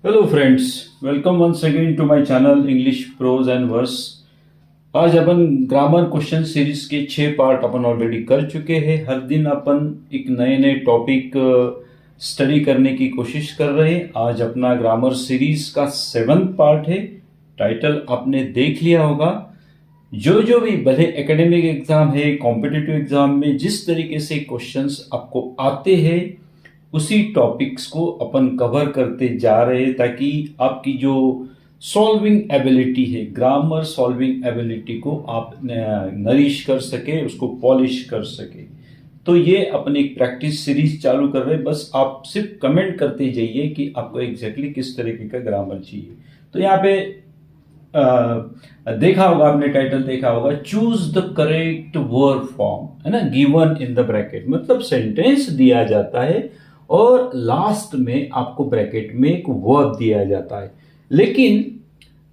Hello friends, welcome once again to my channel English prose and verse. आज अपन grammar question series के 6 part अपन already कर चुके हैं। हर दिन अपन एक नए नए टॉपिक स्टडी करने की कोशिश कर रहे हैं। आज अपना ग्रामर सीरीज का 7th पार्ट है। टाइटल आपने देख लिया होगा। जो जो भी भले एकेडमिक एग्जाम है, कॉम्पिटिटिव एग्जाम में जिस तरीके से क्वेश्चंस आपको आते हैं उसी टॉपिक्स को अपन कवर करते जा रहे हैं, ताकि आपकी जो सॉल्विंग एबिलिटी है, ग्रामर सॉल्विंग एबिलिटी को आप नरिश कर सके, उसको पॉलिश कर सके। तो ये अपनी एक प्रैक्टिस सीरीज चालू कर रहे हैं। बस आप सिर्फ कमेंट करते जाइए कि आपको एग्जैक्टली किस तरीके का ग्रामर चाहिए। तो यहाँ पे देखा होगा आपने, टाइटल देखा होगा, choose the correct verb form, है ना, गिवन इन द ब्रैकेट। मतलब सेंटेंस दिया जाता है और लास्ट में आपको ब्रैकेट में एक वर्ब दिया जाता है, लेकिन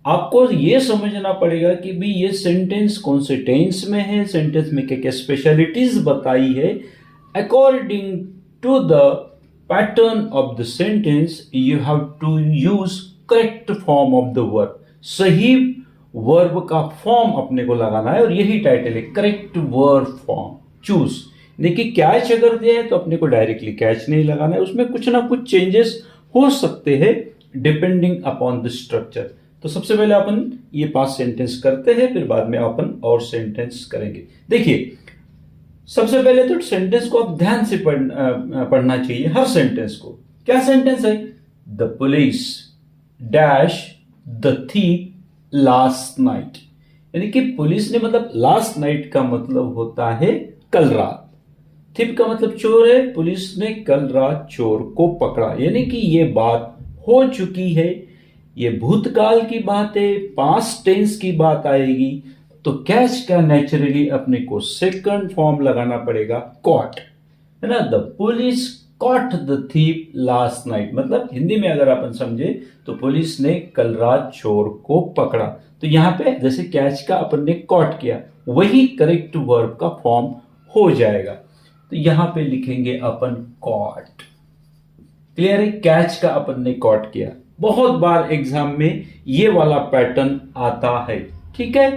आपको ये समझना पड़ेगा कि भी ये सेंटेंस कौन से टेंस में है, सेंटेंस में क्या क्या स्पेशलिटीज बताई है। According to the pattern of the sentence you have to use correct form of the verb. सही वर्ब का फॉर्म अपने को लगाना है और यही टाइटल है, करेक्ट वर्ब फॉर्म चूज। देखिए, कैच अगर दिया है तो अपने को डायरेक्टली कैच नहीं लगाना है, उसमें कुछ ना कुछ चेंजेस हो सकते हैं डिपेंडिंग अपॉन द स्ट्रक्चर। तो सबसे पहले अपन ये पास्ट सेंटेंस करते हैं, फिर बाद में अपन और सेंटेंस करेंगे। देखिए, सबसे पहले तो सेंटेंस को आप ध्यान से पढ़ना चाहिए, हर सेंटेंस को। क्या सेंटेंस है? The police dash the thief last night. यानी कि पुलिस ने, मतलब लास्ट नाइट का मतलब होता है कल रात, थिप का मतलब चोर है, पुलिस ने कल रात चोर को पकड़ा। यानी कि ये बात हो चुकी है, ये भूतकाल की बात है, पास्ट टेंस की बात आएगी। तो कैच का नेचुरली अपने को सेकंड फॉर्म लगाना पड़ेगा, कॉट, है ना। The police caught the thief last night, मतलब हिंदी में अगर अपन समझे तो पुलिस ने कल रात चोर को पकड़ा। तो यहां पे जैसे कैच का अपन ने कॉट किया, वही करेक्ट वर्ब का फॉर्म हो जाएगा। तो यहां पे लिखेंगे अपन कॉट। क्लियर है? कैच का अपन ने कॉट किया। बहुत बार एग्जाम में ये वाला पैटर्न आता है, ठीक है।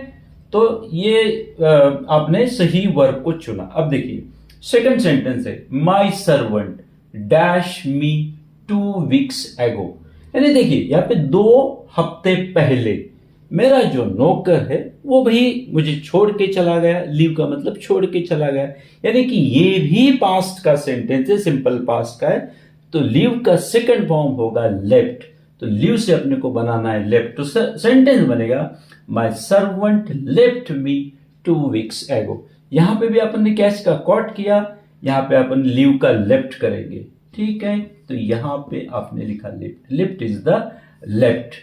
तो ये आपने सही वर्ब को चुना। अब देखिए, सेकंड सेंटेंस है, my servant dash me 2 weeks एगो। यानी देखिए, यहां पे 2 हफ्ते पहले मेरा जो नौकर है वो भी मुझे छोड़ के चला गया। लीव का मतलब छोड़ के चला गया, यानी कि ये भी पास्ट का सेंटेंस है, सिंपल पास्ट का है। तो लीव का सेकंड फॉर्म होगा लेफ्ट। तो लीव से अपने को बनाना है लेफ्ट, तो सेंटेंस बनेगा my servant left me 2 weeks एगो। यहां पे भी अपन ने कैच का कॉट किया, यहां पे अपन लीव का लेफ्ट करेंगे, ठीक है। तो यहां पे आपने लिखा left, left is the left,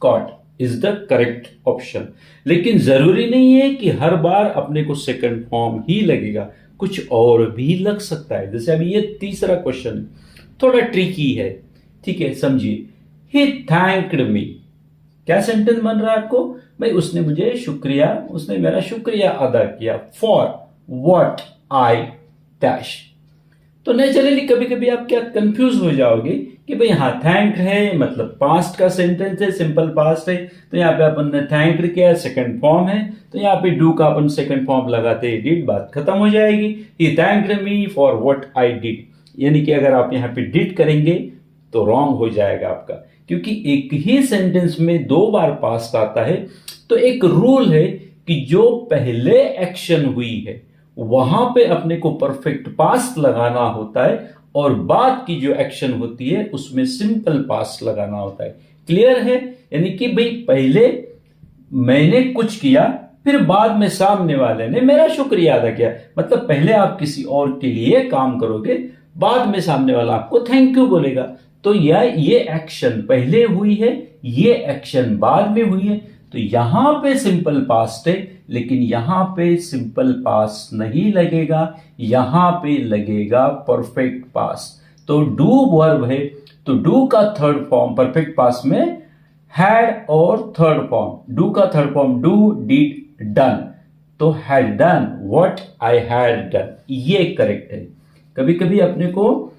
caught is the correct option. लेकिन जरूरी नहीं है कि हर बार अपने को सेकंड फॉर्म ही लगेगा, कुछ और भी लग सकता है। जैसे अभी ये तीसरा क्वेश्चन है, थोड़ा ट्रिकी है, ठीक है, समझिए। ही थैंक्ड मी, क्या सेंटेंस बन रहा है आपको? भाई उसने मुझे शुक्रिया, उसने मेरा शुक्रिया अदा किया, फॉर व्हाट आई डैश। तो नेचुरली कभी कभी आप क्या कंफ्यूज हो जाओगे कि भाई हाँ, थैंक है मतलब पास्ट का सेंटेंस है, सिंपल पास्ट है, तो यहाँ पे अपन ने थैंक्ड किया, सेकंड फॉर्म है, तो यहाँ पे डू का अपन सेकंड फॉर्म लगाते डिड, बात खत्म हो जाएगी। He thanked me for what I did. यानी कि अगर आप यहाँ पे डिड करेंगे तो रॉन्ग हो जाएगा आपका, क्योंकि एक ही सेंटेंस में 2 बार पास्ट आता है। तो एक रूल है कि जो पहले एक्शन हुई है वहां पे अपने को परफेक्ट पास्ट लगाना होता है, और बाद की जो एक्शन होती है उसमें सिंपल पास्ट लगाना होता है। क्लियर है? यानी कि भाई पहले मैंने कुछ किया, फिर बाद में सामने वाले ने मेरा शुक्रिया अदा किया। मतलब पहले आप किसी और के लिए काम करोगे, बाद में सामने वाला आपको थैंक यू बोलेगा। तो ये एक्शन पहले हुई है, ये एक्शन बाद में हुई है। तो यहां पे सिंपल पास्ट है, लेकिन यहां पे सिंपल पास्ट नहीं लगेगा, यहां पे लगेगा परफेक्ट पास्ट। तो डू वर्ब है, तो डू का थर्ड फॉर्म परफेक्ट पास्ट में हैड, और थर्ड फॉर्म डू का third form do, did, done. तो had done what I had done, ये करेक्ट है। कभी कभी अपने को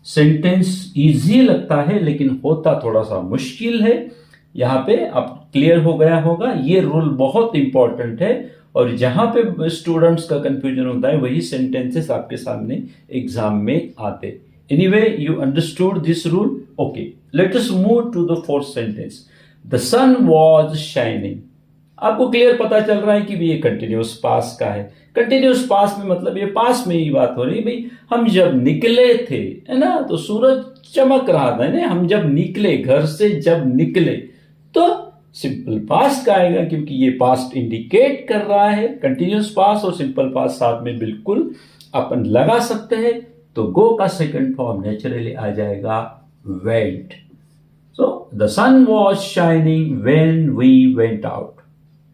सेंटेंस इजी लगता है लेकिन होता थोड़ा सा मुश्किल है। यहाँ पे अब क्लियर हो गया होगा, ये रूल बहुत इंपॉर्टेंट है और जहां पे स्टूडेंट्स का कंफ्यूजन होता है वही सेंटेंसेस आपके सामने एग्जाम में आते। Anyway, you understood this rule? Okay, let us move to the fourth sentence. The sun was shining. आपको क्लियर पता चल रहा है कि ये कंटिन्यूअस पास का है। कंटिन्यूअस पास में मतलब ये पास में ही बात हो रही है भाई, हम जब निकले थे, है ना, तो सूरज चमक रहा था ना, हम जब निकले, घर से जब निकले, तो सिंपल पास्ट का आएगा क्योंकि ये पास्ट इंडिकेट कर रहा है। कंटिन्यूअस पास्ट और सिंपल पास्ट साथ में बिल्कुल अपन लगा सकते हैं, तो गो का सेकंड फॉर्म नेचुरली आ जाएगा went. So the sun was shining when we went out.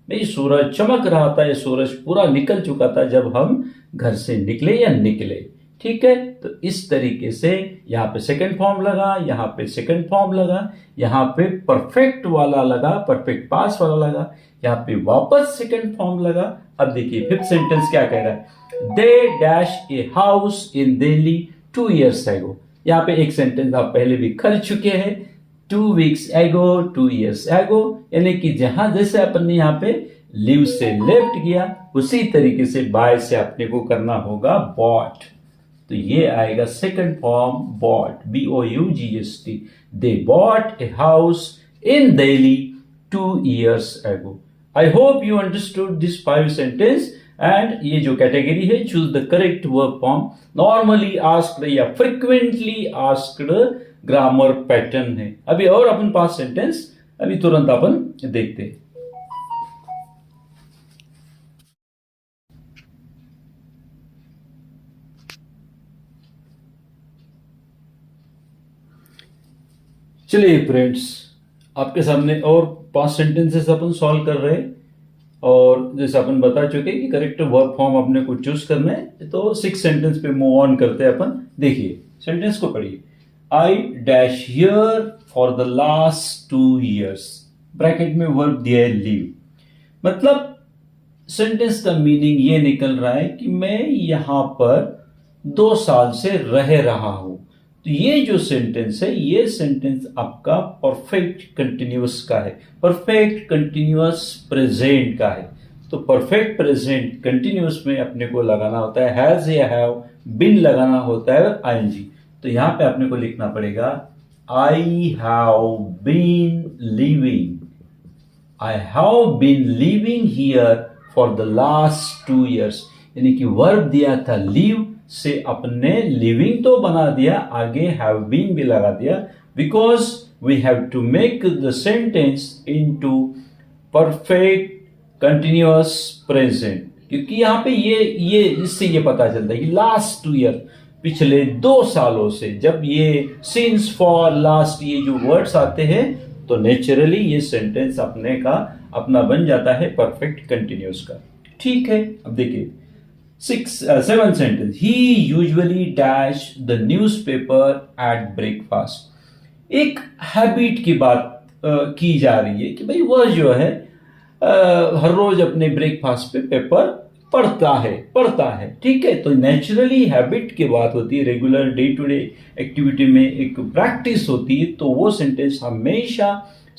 भाई सूरज चमक रहा था, ये सूरज पूरा निकल चुका था जब हम घर से निकले या निकले। ठीक है, तो इस तरीके से यहाँ पे सेकंड फॉर्म लगा, यहाँ पे सेकंड फॉर्म लगा, यहाँ पे परफेक्ट वाला लगा, परफेक्ट पास वाला लगा, यहाँ पे वापस सेकंड फॉर्म लगा। अब देखिए फिफ्थ सेंटेंस क्या कह रहा है, they dash A house in Delhi 2 years ago। यहाँ पे एक सेंटेंस आप पहले भी कर चुके हैं, 2 weeks ago, 2 years ago, यानी कि जहां जैसे अपन ने यहाँ पे लिव से लेफ्ट किया उसी तरीके से बाय से अपने को करना होगा बॉट। तो ये आएगा second form bought, BOUGST। They bought a house in Delhi 2 years ago। I hope you understood this 5 sentence. And ये जो कैटेगरी है, choose the correct verb form, normally asked या फ्रिक्वेंटली आस्क्ड ग्रामर पैटर्न है। अभी और अपन 5 सेंटेंस अभी तुरंत अपन देखते हैं। चलिए फ्रेंड्स, आपके सामने और 5 सेंटेंसेस अपन सॉल्व कर रहे हैं और जैसे अपन बता चुके कि करेक्ट वर्ब फॉर्म अपने को चूज करना है, तो 6 सेंटेंस पे मूव ऑन करते हैं अपन। देखिए सेंटेंस को पढ़िए, I dash here for the last 2 years, bracket में वर्ब दिया है लीव। मतलब सेंटेंस का मीनिंग ये निकल रहा है कि मैं यहां पर 2 साल से रह रहा हूं। तो ये जो सेंटेंस है, ये सेंटेंस आपका परफेक्ट कंटिन्यूअस का है, परफेक्ट कंटिन्यूअस प्रेजेंट का है। तो परफेक्ट प्रेजेंट कंटिन्यूअस में अपने को लगाना होता है हैज या हैव, बिन लगाना होता है आईएनजी। तो यहां पे अपने को लिखना पड़ेगा I have been living, I have been living here for the last 2 years। यानी कि वर्ब दिया था लिव से अपने लिविंग तो बना दिया, आगे हैव बीन भी लगा दिया, because we have to make the sentence into perfect continuous present. क्योंकि यहां पे ये इससे ये पता चलता है कि लास्ट 2 year, पिछले 2 सालों से, जब ये सिंस फॉर लास्ट ये जो वर्ड्स आते हैं तो नेचुरली ये सेंटेंस अपना बन जाता है परफेक्ट कंटिन्यूअस का। ठीक है, अब देखिए 7 sentence, he usually dash the newspaper at breakfast. एक हैबिट की बात की जा रही है कि भाई वह जो है हर रोज अपने ब्रेकफास्ट पे पेपर पढ़ता है। ठीक है, तो नेचुरली हैबिट की बात होती है, regular day to day activity में एक प्रैक्टिस होती है, तो वो सेंटेंस हमेशा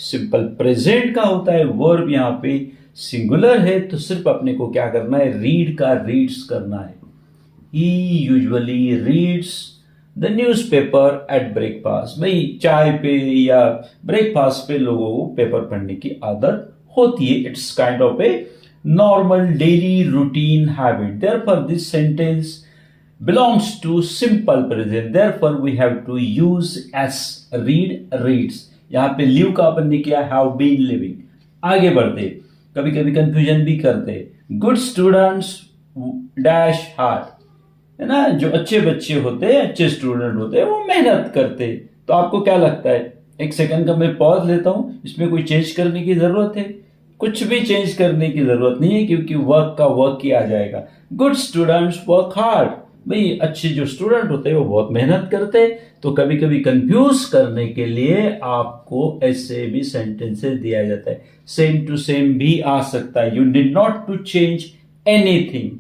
सिंपल प्रेजेंट का होता है। वर्ब यहाँ पे सिंगुलर है, तो सिर्फ अपने को क्या करना है, रीड का रीड्स करना है। He usually reads the newspaper at breakfast. भाई चाय पे या ब्रेकफास्ट पे लोगों को पेपर पढ़ने की आदत होती है। It's kind of A normal daily routine habit. Therefore, this sentence belongs to simple present. Therefore, we have to use as, read, reads. यहाँ पे live का अपन ने किया have been living। आगे बढ़ते, कभी कभी कंफ्यूजन भी करते। Good students dash hard, है ना, जो अच्छे बच्चे होते हैं, अच्छे स्टूडेंट होते हैं, वो मेहनत करते। तो आपको क्या लगता है, 1 सेकंड का मैं पॉज लेता हूं, इसमें कोई चेंज करने की जरूरत है? कुछ भी चेंज करने की जरूरत नहीं है, क्योंकि वर्क का वर्क ही आ जाएगा। Good students work hard. भाई अच्छे जो स्टूडेंट होते हैं वो बहुत मेहनत करते हैं। तो कभी कभी कंफ्यूज करने के लिए आपको ऐसे भी सेंटेंसेस दिया जाता है, सेम टू सेम भी आ सकता है। You did not to change anything,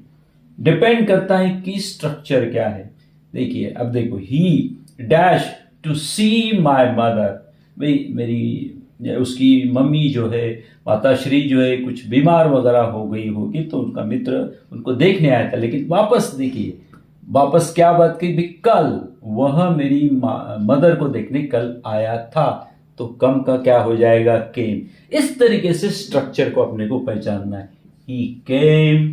depend करता है कि स्ट्रक्चर क्या है। देखिए अब देखो, he dash to see my mother, भाई मेरी उसकी मम्मी जो है, माताश्री जो है कुछ बीमार वगैरह हो गई होगी, तो उनका मित्र उनको देखने आया था। लेकिन वापस देखिए, वापस क्या बात की भी, कल वह मेरी मदर को देखने कल आया था, तो कम का क्या हो जाएगा, केम। इस तरीके से स्ट्रक्चर को अपने को पहचानना है। He came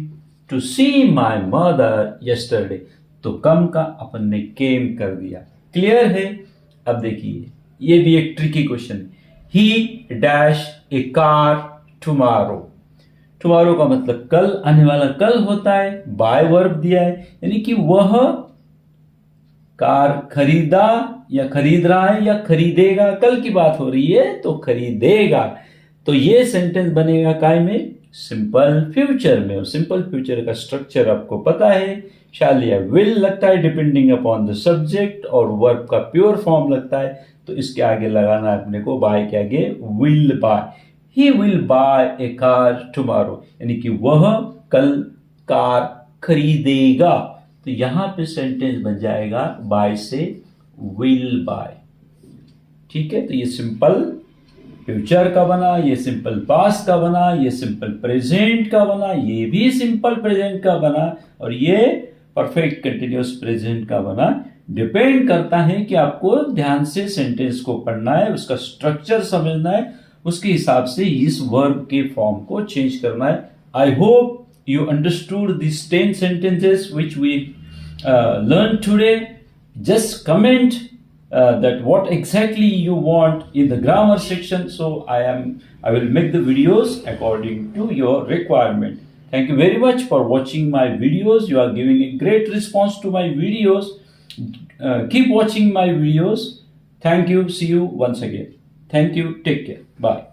to see my mother yesterday, तो कम का अपन ने केम कर दिया। क्लियर है? अब देखिए, ये भी एक ट्रिकी क्वेश्चन है। ही डैश ए कार टुमारो, टुमारो का मतलब कल, आने वाला कल होता है, बाय वर्ब दिया है, यानी कि वह कार खरीदा या खरीद रहा है या खरीदेगा, कल की बात हो रही है तो खरीदेगा। तो ये सेंटेंस बनेगा काय में, सिंपल फ्यूचर में। और सिंपल फ्यूचर का स्ट्रक्चर आपको पता है, शैल या विल लगता है डिपेंडिंग अपॉन द सब्जेक्ट, और वर्ब का प्योर फॉर्म लगता है, तो इसके आगे लगाना है अपने को, बाय के आगे will buy. He will buy A car tomorrow, यानी कि वह कल कार खरीदेगा। तो यहां पे सेंटेंस बन जाएगा बाय से विल बाय। ठीक है, तो ये सिंपल फ्यूचर का बना, ये सिंपल पास्ट का बना, ये सिंपल प्रेजेंट का बना, ये भी सिंपल प्रेजेंट का बना, और ये परफेक्ट कंटिन्यूअस प्रेजेंट का बना। डिपेंड करता है कि आपको ध्यान से सेंटेंस को पढ़ना है, उसका स्ट्रक्चर समझना है, उसके हिसाब से इस वर्ब के फॉर्म को चेंज करना है। I hope you understood these 10 sentences which we learned today. Just comment that what exactly you want in the grammar section, so I will make the videos according to your requirement. Thank you very much for watching my videos. You are giving a great response to my videos. Keep watching my videos. Thank you. See you once again. Thank you. Take care. Bye.